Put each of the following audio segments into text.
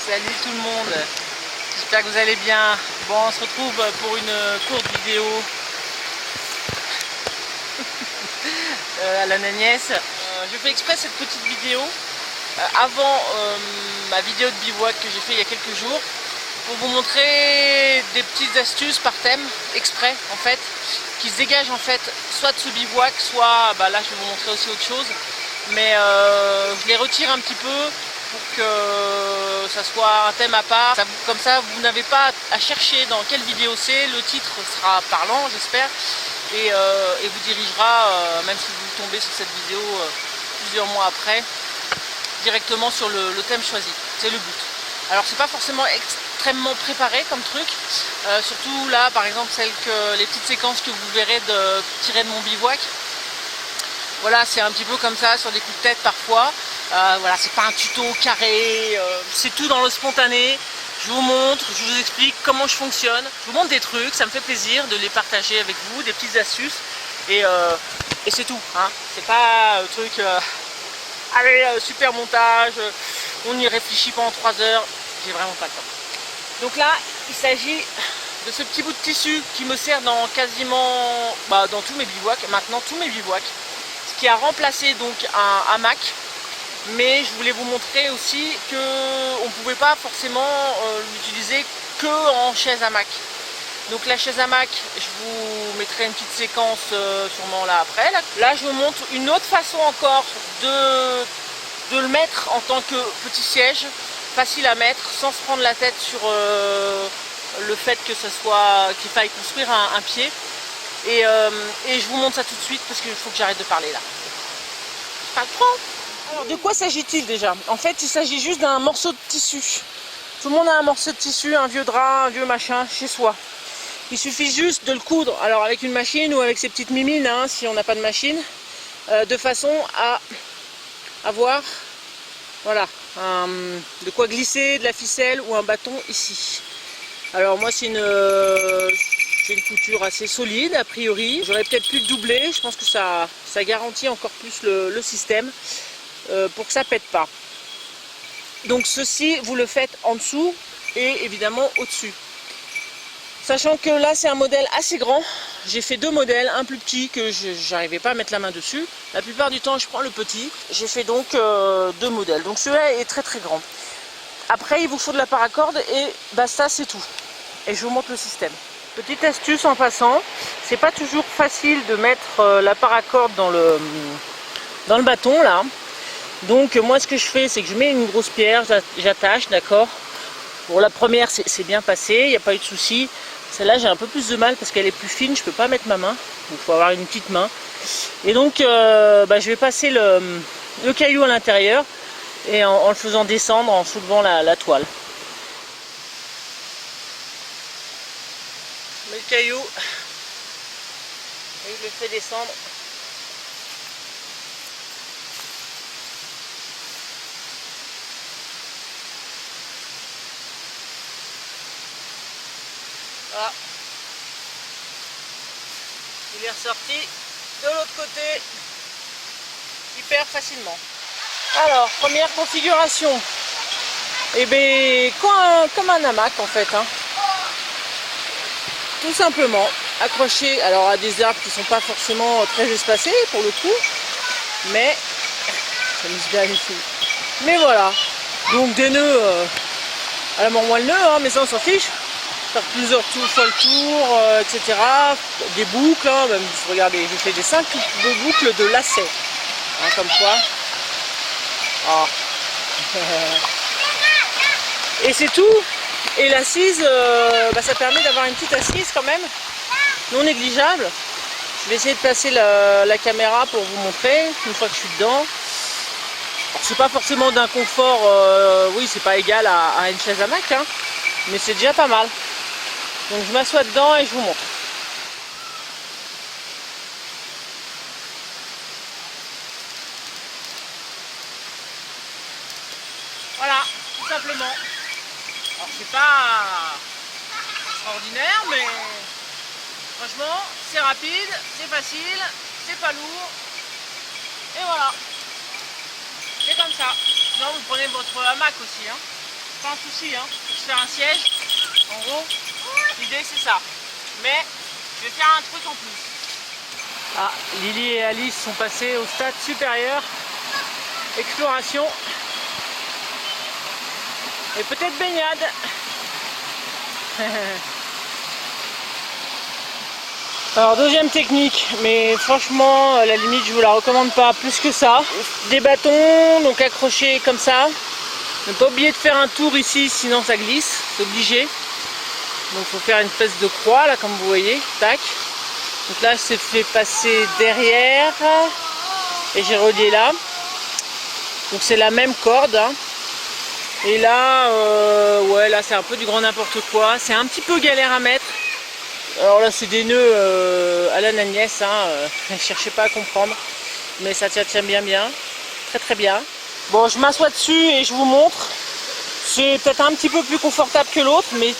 Salut tout le monde, j'espère que vous allez bien. Bon, on se retrouve pour une courte vidéo à l'Anagnès. Je fais exprès cette petite vidéo avant ma vidéo de bivouac que j'ai fait il y a quelques jours pour vous montrer des petites astuces par thème, exprès en fait, qui se dégagent en fait soit de ce bivouac, soit là je vais vous montrer aussi autre chose, mais je les retire un petit peu pour que ça soit un thème à part. Comme ça, vous n'avez pas à chercher dans quelle vidéo c'est. Le titre sera parlant, j'espère, et vous dirigera, même si vous tombez sur cette vidéo plusieurs mois après, directement sur le thème choisi. C'est le but. Alors, c'est pas forcément extrêmement préparé comme truc, surtout là, par exemple, les petites séquences que vous verrez tirées de mon bivouac. Voilà, c'est un petit peu comme ça, sur des coups de tête parfois. Voilà, c'est pas un tuto carré, c'est tout dans le spontané. Je vous montre, je vous explique comment je fonctionne. Je vous montre des trucs, ça me fait plaisir de les partager avec vous, des petites astuces. Et c'est tout, hein. C'est pas un truc, allez, super montage, on y réfléchit pendant 3 heures. J'ai vraiment pas le temps. Donc là, il s'agit de ce petit bout de tissu qui me sert dans quasiment, dans tous mes bivouacs, maintenant tous mes bivouacs. Ce qui a remplacé donc un hamac. Mais je voulais vous montrer aussi qu'on ne pouvait pas forcément l'utiliser que en chaise hamac. Donc la chaise hamac, je vous mettrai une petite séquence sûrement là après. Là je vous montre une autre façon encore de le mettre en tant que petit siège, facile à mettre, sans se prendre la tête sur le fait que qu'il faille construire un pied. Et je vous montre ça tout de suite parce qu'il faut que j'arrête de parler là. Pas trop. Alors de quoi s'agit-il déjà? En fait, il s'agit juste d'un morceau de tissu. Tout le monde a un morceau de tissu, un vieux drap, un vieux machin chez soi. Il suffit juste de le coudre, alors avec une machine ou avec ces petites mimines, hein, si on n'a pas de machine, de façon à avoir, voilà, de quoi glisser de la ficelle ou un bâton ici. Alors moi c'est une couture assez solide a priori. J'aurais peut-être pu le doubler, je pense que ça garantit encore plus le système. Pour que ça pète pas. Donc ceci vous le faites en dessous et évidemment au dessus, sachant que là c'est un modèle assez grand. J'ai fait 2 modèles, un plus petit que j'arrivais pas à mettre la main dessus. La plupart du temps je prends le petit. J'ai fait donc 2 modèles, donc celui-là est très très grand. Après il vous faut de la paracorde et basta, c'est tout. Et je vous montre le système. Petite astuce en passant, c'est pas toujours facile de mettre la paracorde dans le bâton là. Donc moi ce que je fais, c'est que je mets une grosse pierre, j'attache, d'accord. Pour la première c'est bien passé, il n'y a pas eu de souci. Celle-là j'ai un peu plus de mal parce qu'elle est plus fine, je peux pas mettre ma main, il faut avoir une petite main. Et donc je vais passer le caillou à l'intérieur et en le faisant descendre, en soulevant la toile. Je mets le caillou et je le fais descendre. Voilà. Il est ressorti de l'autre côté hyper facilement. Alors, première configuration. Et bien, comme un hamac en fait. Hein. Tout simplement, accroché à des arbres qui ne sont pas forcément très espacés pour le coup. Mais, ça nous se gagne ici. Mais voilà. Donc des nœuds, à la mort moins le nœud, hein, mais ça on s'en fiche. Faire plusieurs fois le tour, etc. Des boucles, hein, même, regardez, j'ai fait des 5 boucles de lacets, hein, comme quoi. Oh. Et c'est tout. Et l'assise, ça permet d'avoir une petite assise quand même, non négligeable. Je vais essayer de placer la caméra pour vous montrer, une fois que je suis dedans. C'est pas forcément d'un confort, oui, c'est pas égal à une chaise hamac, hein, mais c'est déjà pas mal. Donc je m'assois dedans et je vous montre. Voilà, tout simplement. Alors c'est pas extraordinaire, mais franchement c'est rapide, c'est facile, c'est pas lourd. Et voilà. C'est comme ça. Non, vous prenez votre hamac aussi, hein. c'est pas un souci, hein. Pour se faire un siège, en gros, l'idée c'est ça. Mais je vais faire un truc en plus. Ah, Lily et Alice sont passés au stade supérieur. Exploration. Et peut-être baignade. Alors deuxième technique, mais franchement à la limite je vous la recommande pas plus que ça. Des bâtons donc accrochés comme ça. Ne pas oublier de faire un tour ici sinon ça glisse, c'est obligé. Donc il faut faire une espèce de croix là comme vous voyez. Tac. Donc là c'est fait passer derrière et j'ai relié là. Donc c'est la même corde. Hein. Et là, ouais là c'est un peu du grand n'importe quoi. C'est un petit peu galère à mettre. Alors là c'est des nœuds à l'anagnès, hein, cherchez pas à comprendre, mais ça tient bien, très bien. Bon je m'assois dessus et je vous montre, c'est peut-être un petit peu plus confortable que l'autre, mais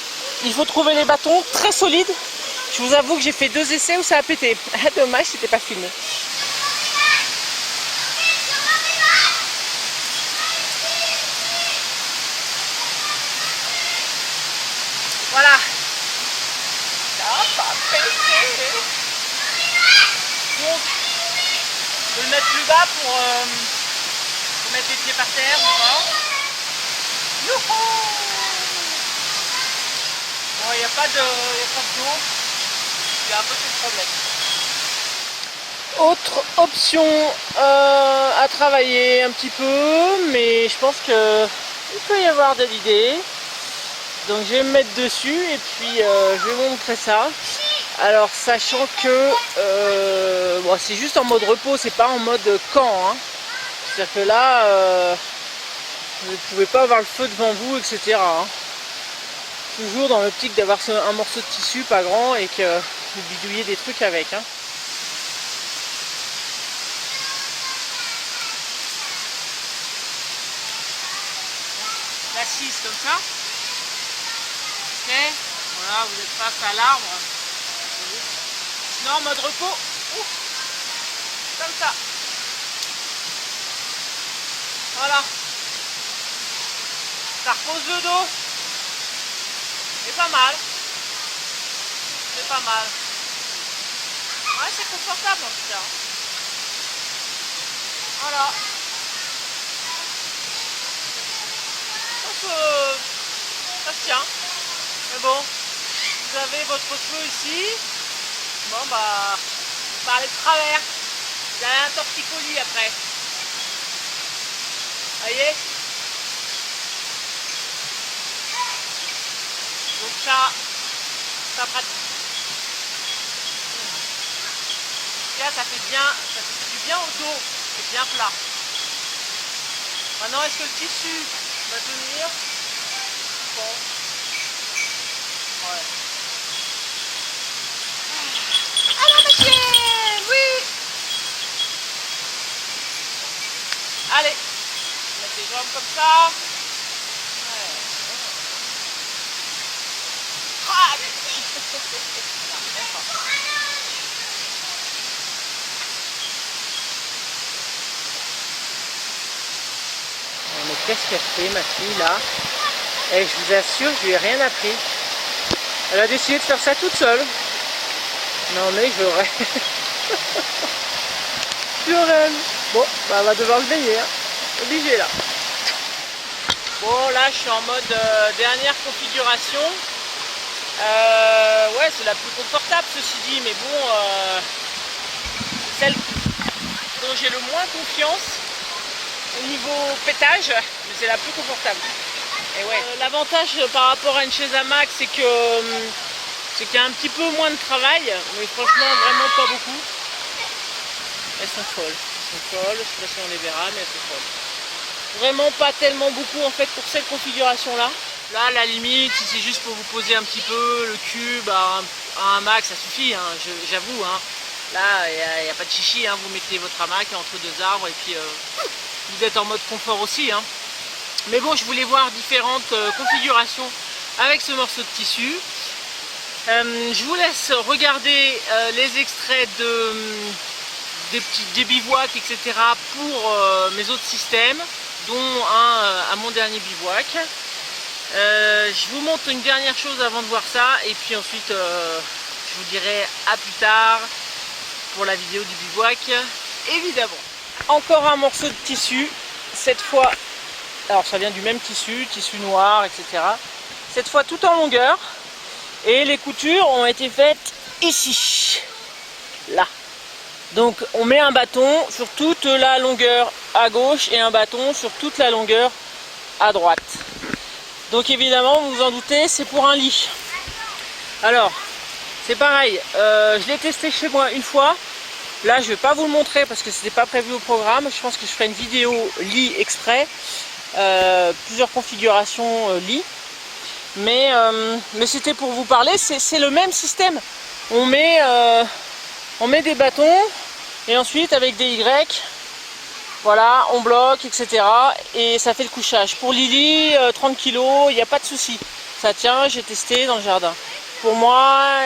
il faut trouver les bâtons très solides. Je vous avoue que j'ai fait 2 essais où ça a pété, dommage c'était pas filmé. Voilà. Donc, je vais le mettre plus bas pour mettre les pieds par terre ou pas. Youhou! Bon, il n'y a pas d'eau, il y a un peu de problème. Autre option à travailler un petit peu, mais je pense qu'il peut y avoir de l'idée. Donc je vais me mettre dessus et puis je vais vous montrer ça. Alors sachant que bon, c'est juste en mode repos, c'est pas en mode camp. Hein. C'est-à-dire que là, vous ne pouvez pas avoir le feu devant vous, etc. Hein. Toujours dans l'optique d'avoir un morceau de tissu pas grand et que vous bidouillez des trucs avec. Hein. L'assise comme ça. Ok, voilà, vous êtes face à l'arbre. Sinon en mode repos, comme ça. Voilà. Ça repose le dos. C'est pas mal. C'est pas mal. Ouais, c'est confortable en tout cas. Voilà. Donc, ça se tient. Mais bon, vous avez votre feu ici. Bon bah, vous parlez de travers. Vous avez un torticolis après. Voyez? Donc ça pratique. Là, ça fait du bien au dos. C'est bien plat. Maintenant, est-ce que le tissu va tenir? Bon. Ouais. Alors ma chienne, oui. Allez, mettre les jambes comme ça. Ouais. Ah, mais qu'est-ce qu'elle fait ma fille là? Et je vous assure, je lui ai rien appris. Elle a décidé de faire ça toute seule. Non mais je rêve. Je rêve. Bon, bah, elle va devoir se baigner. Hein. Obligé là. Bon là je suis en mode dernière configuration. Ouais c'est la plus confortable ceci dit, mais bon c'est celle dont j'ai le moins confiance au niveau pétage, mais c'est la plus confortable. Et ouais. L'avantage par rapport à une chaise hamac c'est qu'il y a un petit peu moins de travail, mais franchement vraiment pas beaucoup. Elles sont folles, je sais pas si on les verra, mais elles sont folles. Vraiment pas tellement beaucoup en fait pour cette configuration là. Là à la limite, si c'est juste pour vous poser un petit peu le cube à un hamac, ça suffit, hein, j'avoue. Hein. Là il n'y a pas de chichi, hein, vous mettez votre hamac entre 2 arbres et puis vous êtes en mode confort aussi. Hein. Mais bon, je voulais voir différentes configurations avec ce morceau de tissu. Je vous laisse regarder les extraits des bivouacs, etc. pour mes autres systèmes, dont un à mon dernier bivouac. Je vous montre une dernière chose avant de voir ça et puis ensuite je vous dirai à plus tard pour la vidéo du bivouac, évidemment. Encore un morceau de tissu, cette fois, alors ça vient du même tissu, tissu noir, etc. Cette fois tout en longueur et les coutures ont été faites ici, là. Donc on met un bâton sur toute la longueur à gauche et un bâton sur toute la longueur à droite. Donc évidemment, vous vous en doutez, c'est pour un lit. Alors, c'est pareil, je l'ai testé chez moi une fois. Là, je ne vais pas vous le montrer parce que ce n'était pas prévu au programme. Je pense que je ferai une vidéo lit exprès. Plusieurs configurations lit. Mais c'était pour vous parler, c'est le même système. On met des bâtons et ensuite avec des Y, voilà, on bloque, etc. Et ça fait le couchage. Pour Lily, 30 kg, il n'y a pas de souci. Ça tient, j'ai testé dans le jardin. Pour moi,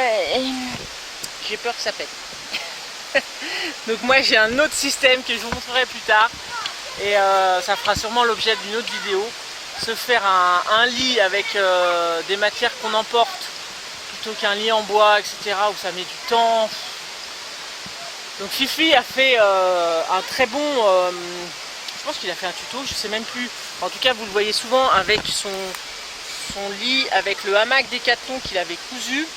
j'ai peur que ça pète. Donc moi j'ai un autre système que je vous montrerai plus tard. Et ça fera sûrement l'objet d'une autre vidéo. Se faire un lit avec des matières qu'on emporte plutôt qu'un lit en bois, etc. où ça met du temps. Donc Fifi a fait un très bon, je pense qu'il a fait un tuto, je sais même plus. En tout cas vous le voyez souvent avec son lit, avec le hamac Décathlon qu'il avait cousu.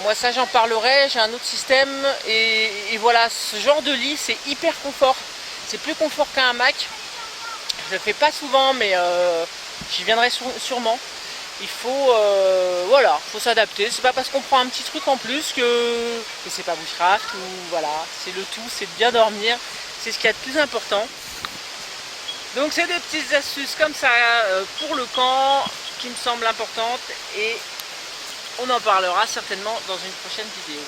Moi ça j'en parlerai, j'ai un autre système et voilà, ce genre de lit c'est hyper confort. C'est plus confort qu'un hamac. Je le fais pas souvent mais j'y viendrai sûrement. Il faut, voilà, faut s'adapter. C'est pas parce qu'on prend un petit truc en plus que c'est pas bushcraft ou voilà. C'est le tout, c'est de bien dormir. C'est ce qu'il y a de plus important. Donc c'est des petites astuces comme ça pour le camp qui me semblent importantes et on en parlera certainement dans une prochaine vidéo.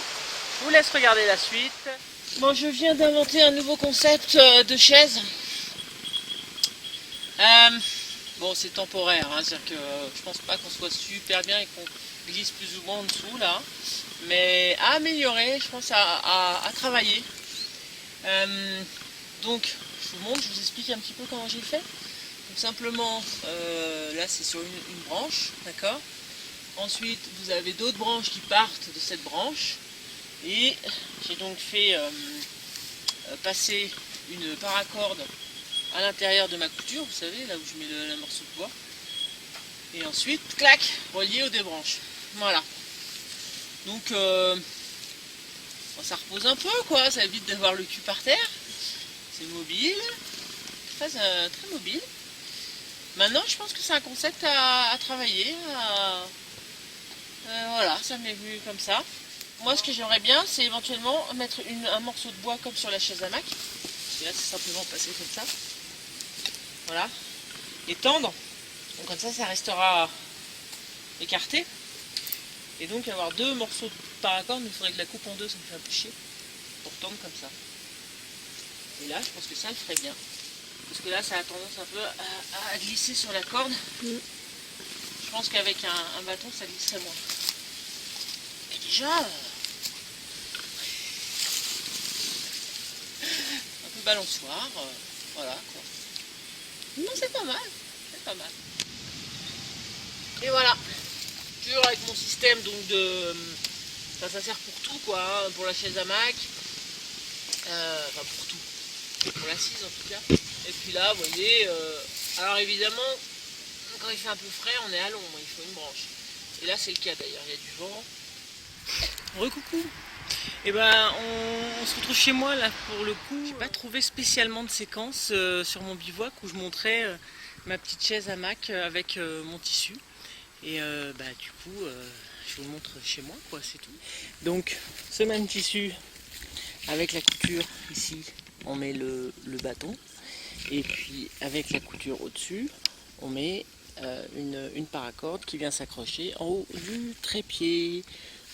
Je vous laisse regarder la suite. Bon, je viens d'inventer un nouveau concept de chaise. Bon, c'est temporaire, hein, c'est-à-dire que je pense pas qu'on soit super bien et qu'on glisse plus ou moins en dessous là, mais à améliorer, je pense à travailler. Donc, je vous montre, je vous explique un petit peu comment j'ai fait. Donc simplement, là c'est sur une branche, d'accord. Ensuite, vous avez d'autres branches qui partent de cette branche, et j'ai donc fait passer une paracorde à l'intérieur de ma couture, vous savez, là où je mets le morceau de bois. Et ensuite, clac, relié aux deux branches. Voilà. Donc, bon, ça repose un peu, quoi. Ça évite d'avoir le cul par terre. C'est mobile. Très mobile. Maintenant, je pense que c'est un concept à travailler. Voilà, ça m'est venu comme ça. Moi, ce que j'aimerais bien, c'est éventuellement mettre un morceau de bois comme sur la chaise hamac. Et là, c'est simplement passer comme ça. Voilà, et tendre, donc comme ça restera écarté, et donc avoir deux morceaux de paracorde, mais il faudrait que la coupe en deux, ça me fait un peu chier, pour tendre comme ça. Et là je pense que ça le ferait bien, parce que là ça a tendance un peu à glisser sur la corde. Je pense qu'avec un bâton ça glisserait moins. Et déjà, un peu balançoire, voilà quoi. Non, c'est pas mal, c'est pas mal. Et voilà, toujours avec mon système donc de... ça sert pour tout quoi, hein, pour la chaise hamac, enfin pour tout, pour l'assise en tout cas. Et puis là, vous voyez, alors évidemment, quand il fait un peu frais, on est à l'ombre, il faut une branche. Et là c'est le cas d'ailleurs, il y a du vent. Recoucou. Et ben on se retrouve chez moi là pour le coup. J'ai pas trouvé spécialement de séquence sur mon bivouac où je montrais ma petite chaise hamac avec mon tissu. Et du coup je vous le montre chez moi quoi, c'est tout. Donc ce même tissu avec la couture ici, on met le bâton. Et puis avec la couture au dessus, on met une paracorde qui vient s'accrocher en haut du trépied.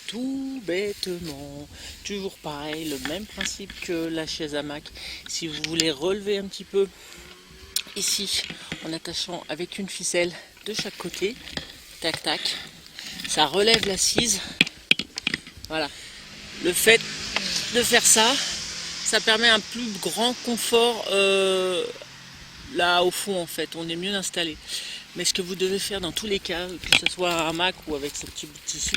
Tout bêtement, toujours pareil, le même principe que la chaise hamac. Si vous voulez relever un petit peu ici en attachant avec une ficelle de chaque côté, tac tac, ça relève l'assise. Voilà, le fait de faire ça, ça permet un plus grand confort là au fond en fait, on est mieux installé. Mais ce que vous devez faire dans tous les cas, que ce soit un hamac ou avec ce petit bout de tissu,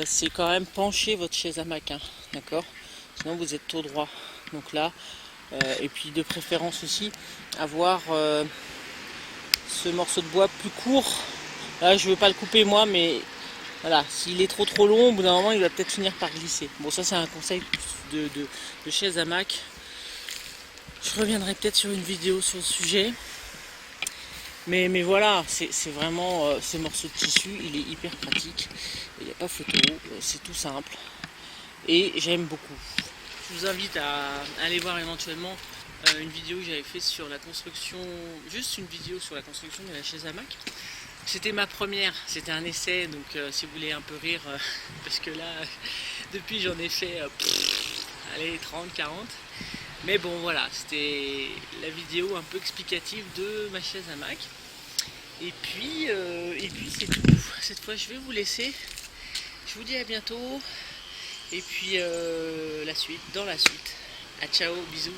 c'est quand même pencher votre chaise hamac, hein, d'accord? Sinon vous êtes tout droit. Donc là, et puis de préférence aussi, avoir ce morceau de bois plus court. Là je veux pas le couper moi, mais voilà, s'il est trop long, au bout d'un moment il va peut-être finir par glisser. Bon, ça c'est un conseil de chaise hamac. Je reviendrai peut-être sur une vidéo sur le sujet. Mais voilà, c'est vraiment ce morceau de tissu, il est hyper pratique. Il n'y a pas photo, c'est tout simple. Et j'aime beaucoup. Je vous invite à aller voir éventuellement une vidéo que j'avais faite sur la construction, juste une vidéo sur la construction de la chaise hamac. C'était ma première, c'était un essai, donc si vous voulez un peu rire, parce que là, depuis j'en ai fait, allez, 30, 40. Mais bon voilà, c'était la vidéo un peu explicative de ma chaise hamac. Et puis c'est tout. Cette fois je vais vous laisser. Je vous dis à bientôt. Et puis la suite, dans la suite. À ciao, bisous.